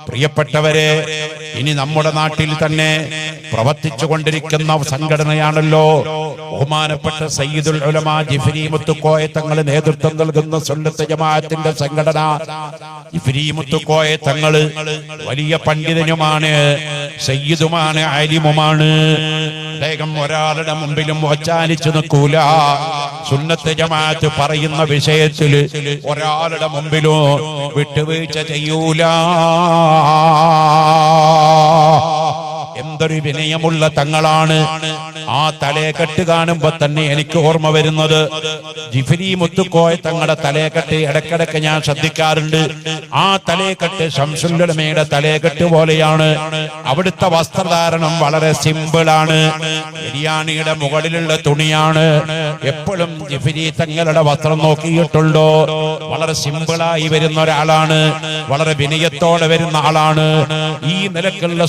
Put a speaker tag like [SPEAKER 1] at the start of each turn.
[SPEAKER 1] പ്രിയപ്പെട്ടവരെ, ഇനി നമ്മുടെ നാട്ടിൽ തന്നെ പ്രവർത്തിച്ചു കൊണ്ടിരിക്കുന്ന സംഘടനയാണല്ലോ ബഹുമാനപ്പെട്ട സയ്യിദുൽ ഉലമാ ജിഫ്രി മുത്തുക്കോയ തങ്ങൾ നേതൃത്വം നൽകുന്ന സുന്നത്ത് ജമാഅത്തിന്റെ സംഘടന. ജിഫ്രി മുത്തുക്കോയ തങ്ങൾ വലിയ പണ്ഡിതനുമാണ്, സയ്യിദുമാണ്, ആലിമുമാണ്. അദ്ദേഹം ഒരാളുടെ മുമ്പിലും ഒച്ചാനിച്ചു നിൽക്കൂല. സുന്നത്ത് ജമാഅത്ത് പറയുന്ന വിഷയത്തിൽ ഒരാളുടെ മുമ്പിലും വിട്ടുവീഴ്ച ചെയ്യൂല. എന്തൊരു വിനയമുള്ള തങ്ങളാണ്. ആ തലയെക്കെട്ട് കാണുമ്പോ തന്നെ എനിക്ക് ഓർമ്മ വരുന്നത് ജിഫ്രി മുത്തുക്കോയ തങ്ങളുടെ തലയെക്കെട്ട് ഇടക്കിടക്ക് ഞാൻ ശ്രദ്ധിക്കാറുണ്ട്. ആ തലയെക്കെട്ട് ശംസുൽ ഉലമയുടെ തലയെക്കെട്ട് പോലെയാണ്. അവിടുത്തെ വസ്ത്രധാരണം വളരെ സിമ്പിളാണ്. ബിരിയാണിയുടെ മുകളിലുള്ള തുണിയാണ്. എപ്പോഴും ജിഫ്രി തങ്ങളുടെ വസ്ത്രം നോക്കിയിട്ടുണ്ടോ? വളരെ സിമ്പിളായി വരുന്ന ഒരാളാണ്, വളരെ വിനയത്തോടെ വരുന്ന ആളാണ്. ഈ നിലക്കുള്ള